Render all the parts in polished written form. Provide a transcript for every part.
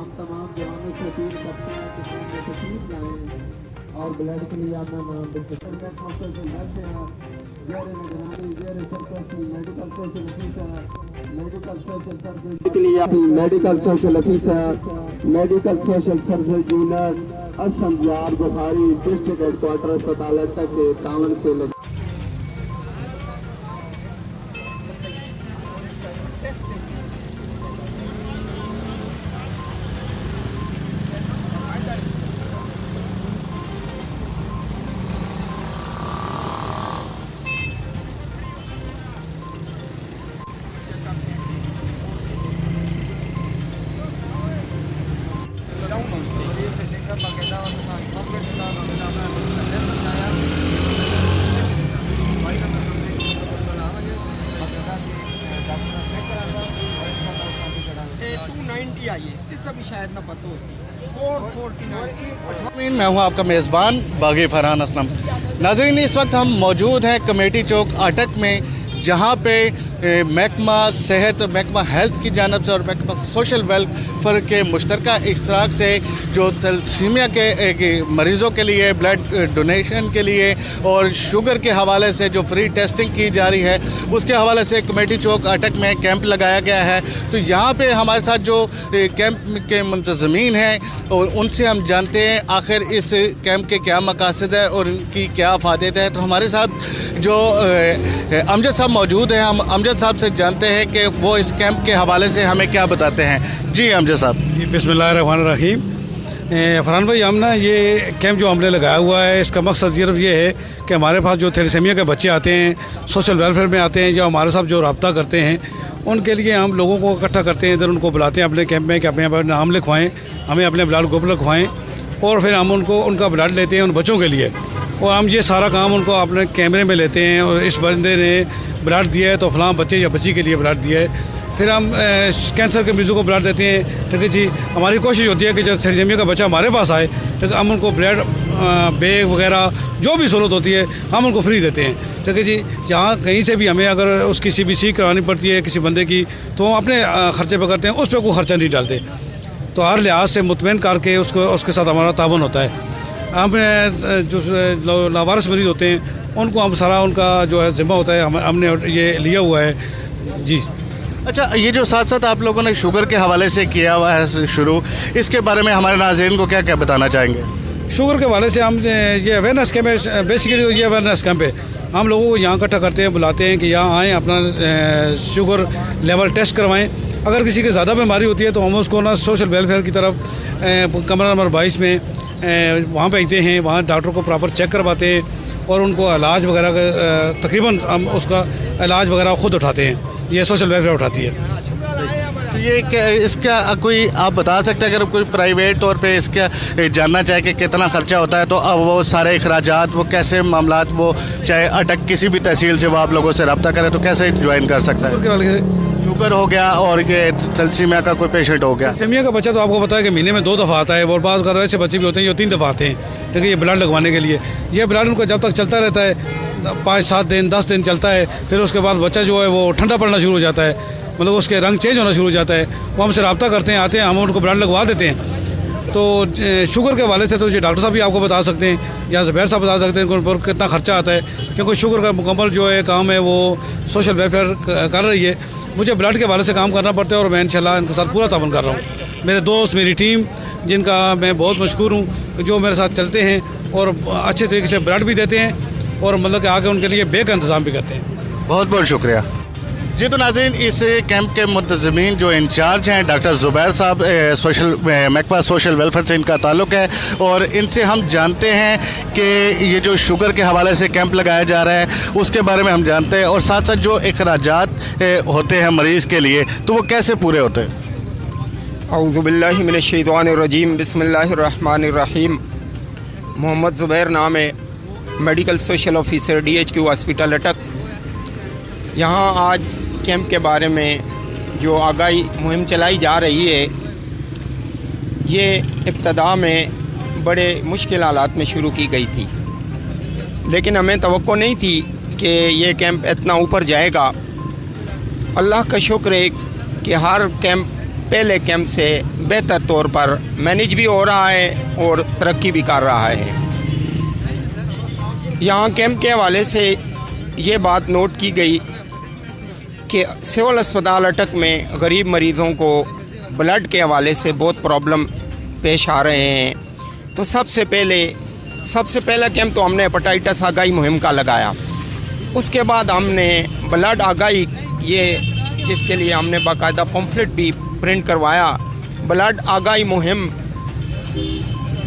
हम तमाम जवानों से अपील करते हैं कि सामने तशरीफ लाएँ और ब्लड के लिए अपना नाम लिखें। Medical social officer, medical social service unit, Asfandyar Bukhari district headquarter अस्पताल तक के तावन से मैं हूँ आपका मेज़बान बागी फरहान असलम। नाज़रीन, इस वक्त हम मौजूद हैं कमेटी चौक अटक में, जहाँ पे महकमा सेहत, महकमा हेल्थ की जानिब से और महकमा सोशल वेलफेयर के मुश्तरका इश्तराक से जो थैलेसीमिया के मरीज़ों के लिए ब्लड डोनेशन के लिए और शुगर के हवाले से जो फ्री टेस्टिंग की जा रही है, उसके हवाले से कमेटी चौक अटक में कैंप लगाया गया है। तो यहाँ पे हमारे साथ जो कैंप के मुंतज़मीन हैं और उनसे हम जानते हैं आखिर इस कैंप के क्या मकासद है और उनकी क्या फ़ायदे है। तो हमारे साथ जो अमजद साहब मौजूद हैं, हम अमजद साहब से जानते हैं कि वो इस कैंप के हवाले से हमें क्या बताते हैं। जी अमजद साहब। बिस्मिल्लाहिर्रहमानिर्रहीम। फरहान भाई, हम ना ये कैंप जो हमने लगाया हुआ है, इसका मकसद सिर्फ ये है कि हमारे पास जो थैलेसीमिया के बच्चे आते हैं, सोशल वेलफेयर में आते हैं, जो हमारे साथ जो रब्ता करते हैं, उनके लिए हम लोगों को इकट्ठा करते हैं, इधर उनको बुलाते हैं अपने कैंप में कि अपने नाम लिखवाएँ, हमें अपने ब्लड ग्रुप लिखवाएँ और फिर हम उनका ब्लड लेते हैं उन बच्चों के लिए। और हम ये सारा काम उनको अपने कैमरे में लेते हैं और इस बंदे ने ब्लड दिया है तो फ़लाँ बच्चे या बच्ची के लिए ब्लड दिया है। फिर हम कैंसर के मरीज़ों को ब्लड देते हैं। ठीक है जी, हमारी कोशिश होती है कि जब थैलेसीमिया का बच्चा हमारे पास आए तो हम उनको ब्लड बैग वगैरह जो भी सहूलत होती है हम उनको फ्री देते हैं। ठीक है जी, जहाँ कहीं से भी हमें अगर उसकी CBC करवानी पड़ती है किसी बंदे की, तो हम अपने ख़र्चे पर करते हैं, उस पर कोई ख़र्चा नहीं डालते। तो हर लिहाज से मुतमईन करके उसके साथ हमारा तावन होता है। हम जो लावारिस मरीज़ होते हैं उनको हम सारा उनका जो है ज़िम्मा होता है, हमने ये लिया हुआ है जी। अच्छा, ये जो साथ साथ आप लोगों ने शुगर के हवाले से किया हुआ है शुरू, इसके बारे में हमारे नाज़रीन को क्या क्या बताना चाहेंगे? शुगर के हवाले से हम ये अवेयरनेस कैंप है, बेसिकली ये अवेयरनेस कैंप है। हम लोगों को यहाँ इकट्ठा करते हैं, बुलाते हैं कि यहाँ आएँ, अपना शुगर लेवल टेस्ट करवाएँ। अगर किसी की ज़्यादा बीमारी होती है तो हम उसको ना सोशल वेलफेयर की तरफ कमरा नंबर 22 में वहाँ भेजते हैं, वहाँ डॉक्टर को प्रॉपर चेक करवाते हैं और उनको इलाज वगैरह का तकरीबन हम उसका इलाज वगैरह ख़ुद उठाते हैं, ये सोशल वेलफेयर उठाती है। तो ये इसका कोई आप बता सकते हैं, अगर कोई प्राइवेट तौर पे इसका जानना चाहे कि कितना ख़र्चा होता है, तो अब वो सारे अखराजात, वो कैसे मामलात, वो चाहे अटक किसी भी तहसील से वो आप लोगों से रब्ता करें तो कैसे ज्वाइन कर सकता है? शुगर हो गया और ये थैलेसीमिया का कोई पेशेंट हो गया। थैलेसीमिया का बच्चा तो आपको पता है कि महीने में 2 दफ़ा आता है, और बाज़ अगर ऐसे बच्चे भी होते हैं जो 3 दफ़ा आते हैं। ठीक है, ये ब्लड लगवाने के लिए, ये ब्लड उनको जब तक चलता रहता है 5-7 दिन 10 दिन चलता है, फिर उसके बाद बच्चा जो है वो ठंडा पड़ना शुरू हो जाता है, मतलब उसके रंग चेंज होना शुरू हो जाता है। वो हमसे रब्ता करते हैं, आते हैं, हम उनको ब्लड लगवा देते हैं। तो शुगर के हवाले से तो ये डॉक्टर साहब भी आपको बता सकते हैं या ज़ुबैर साहब बता सकते हैं उन कितना ख़र्चा आता है, क्योंकि शुगर का मुकम्मल जो है काम है वो सोशल वेलफेयर कर रही है। मुझे ब्लड के हवाले से काम करना पड़ता है और मैं इंशाल्लाह इनके साथ पूरा तावन कर रहा हूँ। मेरे दोस्त, मेरी टीम, जिनका मैं बहुत मशकूर हूँ, जो मेरे साथ चलते हैं और अच्छे तरीके से ब्लड भी देते हैं और मतलब कि आगे उनके लिए बैग का इंतज़ाम भी करते हैं। बहुत बहुत शुक्रिया जी। तो नाज़रीन, इस कैंप के मुंतज़मीन जो इंचार्ज हैं डॉक्टर ज़ुबैर साहब, महकमा सोशल वेलफेयर से इनका ताल्लुक़ है और इनसे हम जानते हैं कि ये जो शुगर के हवाले से कैंप लगाया जा रहा है उसके बारे में हम जानते हैं, और साथ साथ जो अखराजात होते हैं मरीज़ के लिए तो वो कैसे पूरे होते हैं। औज़ु बिल्लाहि मिनश शैतानिर रजीम, बिस्मिल्लाहिर्रहमानिर्रहीम। मोहम्मद ज़ुबैर नाम है, medical social officer DHQ hospital अटक। यहाँ आज कैंप के बारे में जो आगाही मुहिम चलाई जा रही है, ये इब्तदा में बड़े मुश्किल हालात में शुरू की गई थी, लेकिन हमें तवक्को नहीं थी कि ये कैंप इतना ऊपर जाएगा। अल्लाह का शुक्र है कि हर कैंप पहले कैंप से बेहतर तौर पर मैनेज भी हो रहा है और तरक्की भी कर रहा है। यहाँ कैंप के हवाले से ये बात नोट की गई कि सिविल अस्पताल अटक में गरीब मरीज़ों को ब्लड के हवाले से बहुत प्रॉब्लम पेश आ रहे हैं। तो सबसे पहला कैंप तो हमने हेपेटाइटिस आगाही मुहिम का लगाया। उसके बाद हमने ब्लड आगाही, ये जिसके लिए हमने बाकायदा पम्फलेट भी प्रिंट करवाया, ब्लड आगाही मुहिम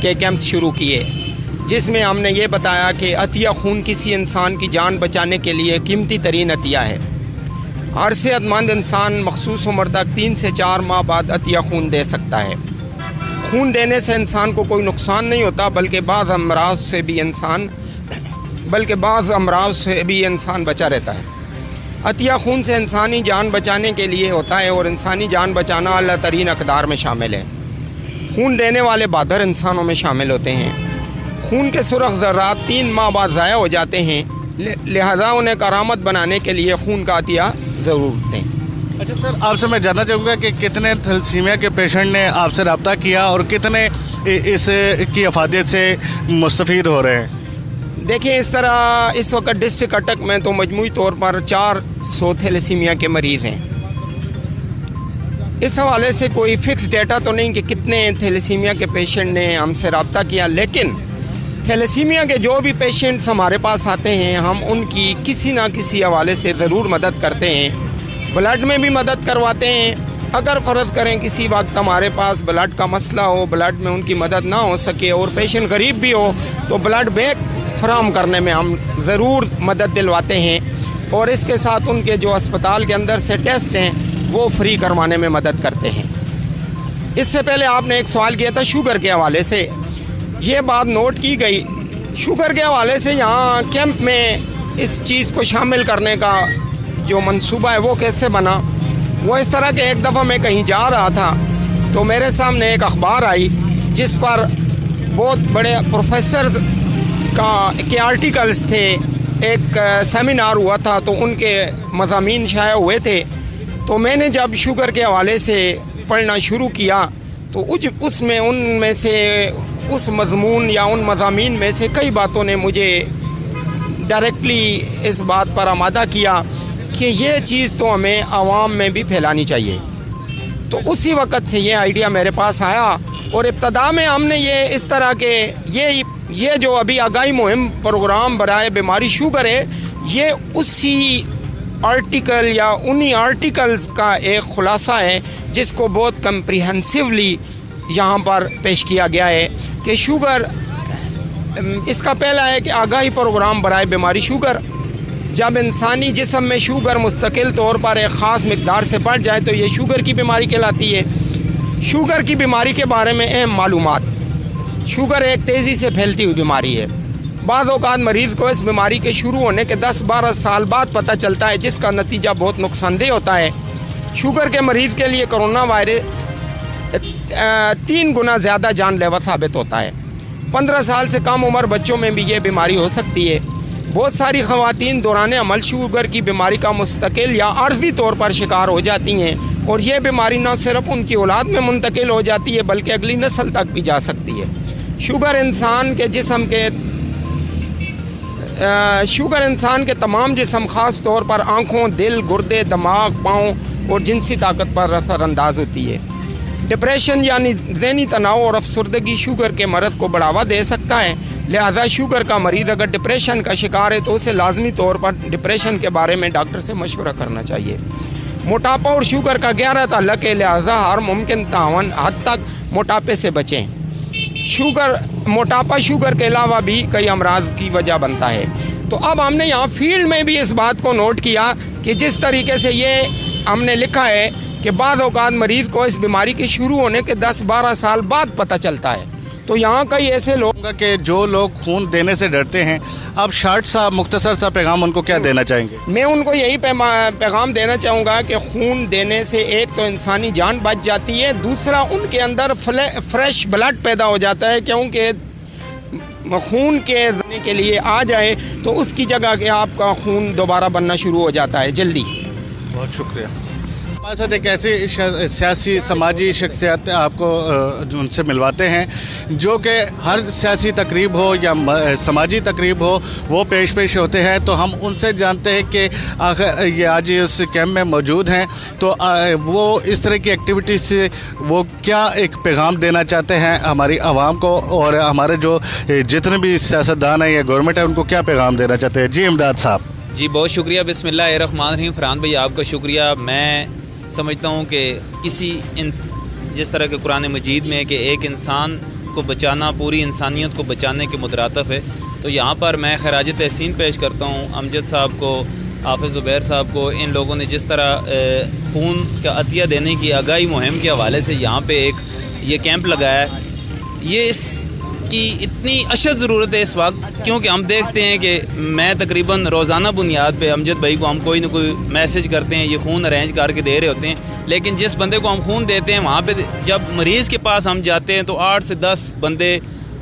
के कैंप्स शुरू किए, जिसमें हमने ये बताया कि अतिया खून किसी इंसान की जान बचाने के लिए कीमती तरीन अतिया है। हर सेहतमंद इंसान मखसूस उम्र तक 3 से 4 माह बाद अतिया खून दे सकता है। खून देने से इंसान को कोई नुकसान नहीं होता, बल्कि बाज़ अमराज से भी इंसान बचा रहता है। अतिया खून से इंसानी जान बचाने के लिए होता है और इंसानी जान बचाना अल्लाह तरीन अक़दार में शामिल है। खून देने वाले बहादुर इंसानों में शामिल होते हैं। खून के सुरख ज़र्रात 3 माह बाद ज़ाया हो जाते हैं, लिहाजा उन्हें करामत बनाने के लिए खून का अतिया ज़रूर दें। अच्छा सर, आपसे मैं जानना चाहूँगा कि कितने थैलेसीमिया के पेशेंट ने आपसे रब्ता किया और कितने की अफादियत से मुस्तफ़ीद हो रहे हैं? देखिए, इस तरह इस वक्त डिस्ट्रिक्ट अटक में तो मजमूई तौर पर 400 थैलेसीमिया के मरीज़ हैं। इस हवाले से कोई फ़िक्स डेटा तो नहीं कि कितने थैलेसीमिया के पेशेंट ने हमसे रब्ता किया, लेकिन थैलेसीमिया के जो भी पेशेंट्स हमारे पास आते हैं, हम उनकी किसी ना किसी हवाले से ज़रूर मदद करते हैं। ब्लड में भी मदद करवाते हैं। अगर फ़र्ज़ करें किसी वक्त हमारे पास ब्लड का मसला हो, ब्लड में उनकी मदद ना हो सके और पेशेंट गरीब भी हो, तो ब्लड बैंक फराहम करने में हम ज़रूर मदद दिलवाते हैं और इसके साथ उनके जो अस्पताल के अंदर से टेस्ट हैं वो फ्री करवाने में मदद करते हैं। इससे पहले आपने एक सवाल किया था शुगर के हवाले से, ये बात नोट की गई। शुगर के हवाले से यहाँ कैंप में इस चीज़ को शामिल करने का जो मंसूबा है वो कैसे बना, वो इस तरह के एक दफ़ा मैं कहीं जा रहा था तो मेरे सामने एक अखबार आई जिस पर बहुत बड़े प्रोफेसर के आर्टिकल्स थे। एक सेमिनार हुआ था तो उनके मज़ामीन शाया हुए थे। तो मैंने जब शुगर के हवाले से पढ़ना शुरू किया तो उसमें उनमें से उस मज़मून या उन मज़ामीन में से कई बातों ने मुझे डायरेक्टली इस बात पर आमादा किया कि ये चीज़ तो हमें आवाम में भी फैलानी चाहिए। तो उसी वक़्त से ये आइडिया मेरे पास आया और इब्तदा में हमने ये इस तरह के ये जो अभी आगाही मुहिम प्रोग्राम बराए बीमारी शुगर है, ये उसी आर्टिकल या उन्हीं आर्टिकल्स का एक ख़ुलासा है जिसको बहुत कम्प्रिहेंसिवली यहाँ पर पेश किया गया है कि शुगर, इसका पहला है कि आगाही प्रोग्राम बराए बीमारी शुगर। जब इंसानी जिस्म में शुगर मुस्तकिल तौर पर एक ख़ास मिक़दार से बढ़ जाए तो ये शुगर की बीमारी कहलाती है। शुगर की बीमारी के बारे में अहम मालूमात। शुगर एक तेज़ी से फैलती हुई बीमारी है। बाज़ औक़ात मरीज़ को इस बीमारी के शुरू होने के 10-12 साल बाद पता चलता है, जिसका नतीजा बहुत नुकसानदेह होता है। शुगर के मरीज़ के लिए कोरोना वायरस 3 गुना ज़्यादा जानलेवा साबित होता है। 15 साल से कम उम्र बच्चों में भी ये बीमारी हो सकती है। बहुत सारी ख़वातीन दौरान अमल शुगर की बीमारी का मुस्तकिल या अर्ज़ी तौर पर शिकार हो जाती हैं और ये बीमारी न सिर्फ उनकी औलाद में मुंतकिल हो जाती है बल्कि अगली नस्ल तक भी जा सकती है। शुगर इंसान के तमाम जिस्म ख़ास तौर पर आँखों, दिल, गुर्दे, दिमाग, पाँव और जिनसी ताकत पर असरअंदाज होती है। डिप्रेशन यानी ज़हनी तनाव और अफसरदगी शुगर के मर्ज़ को बढ़ावा दे सकता है। लिहाजा शुगर का मरीज़ अगर डिप्रेशन का शिकार है तो उसे लाजमी तौर पर डिप्रेशन के बारे में डॉक्टर से मशवरा करना चाहिए। मोटापा और शुगर का गहरा ताल्लुक़ है, लिहाजा हर मुमकिन हद तक मोटापे से बचें। मोटापा शुगर के अलावा भी कई अमराज की वजह बनता है। तो अब हमने यहाँ फील्ड में भी इस बात को नोट किया कि जिस तरीके से ये हमने लिखा है कि बाज़ औक़ात मरीज़ को इस बीमारी के शुरू होने के 10-12 साल बाद पता चलता है। तो यहाँ कई ऐसे लोग कि जो लोग खून देने से डरते हैं, अब शार्ट सा मुख्तसर सा पैगाम उनको क्या देना चाहेंगे? मैं उनको यही पैगाम देना चाहूँगा कि खून देने से एक तो इंसानी जान बच जाती है, दूसरा उनके अंदर फ्रेश ब्लड पैदा हो जाता है, क्योंकि खून के देने के लिए आ जाए तो उसकी जगह के आपका खून दोबारा बनना शुरू हो जाता है जल्दी। बहुत शुक्रिया। हमारे साथ एक ऐसी सियासी समाजी शख्सियत आपको उनसे मिलवाते हैं जो कि हर सियासी तकरीब हो या समाजी तकरीब हो वो पेश होते हैं। तो हम उनसे जानते हैं कि आखिर ये आज इस कैंप में मौजूद हैं तो वो इस तरह की एक्टिविटीज़ से वो क्या एक पैगाम देना चाहते हैं हमारी आवाम को, और हमारे जो जितने भी सियासतदान हैं या गवर्नमेंट है उनको क्या पैगाम देना चाहते हैं। जी इमदाद साहब। जी बहुत शुक्रिया। बिस्मिल्लाहिर्रहमानिर्रहीम। फरहान भाई आपका शुक्रिया। मैं समझता हूँ कि जिस तरह के कुरान मजीद में कि एक इंसान को बचाना पूरी इंसानियत को बचाने के मुतरातफ है, तो यहाँ पर मैं खराज तहसीन पेश करता हूँ अमजद साहब को, हाफिज़ ज़ुबैर साहब को। इन लोगों ने जिस तरह खून का अतिया देने की आगाही मुहिम के हवाले से यहाँ पे एक ये कैंप लगाया है, ये इसकी इतनी अशद ज़रूरत है इस वक्त, क्योंकि हम देखते हैं कि मैं तकरीबन रोज़ाना बुनियाद पे अमजद भाई को हम कोई ना कोई मैसेज करते हैं, ये खून अरेंज करके दे रहे होते हैं, लेकिन जिस बंदे को हम खून देते हैं वहाँ पे जब मरीज़ के पास हम जाते हैं तो 8 से 10 बंदे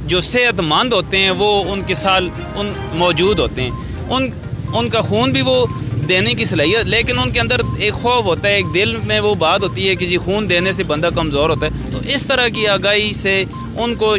जो सेहतमंद होते हैं वो उनके साथ मौजूद होते हैं, उनका खून भी वो देने की सलाहियत, लेकिन उनके अंदर एक खौफ होता है, एक दिल में वो बात होती है कि जी खून देने से बंदा कमज़ोर होता है। तो इस तरह की आगाही से उनको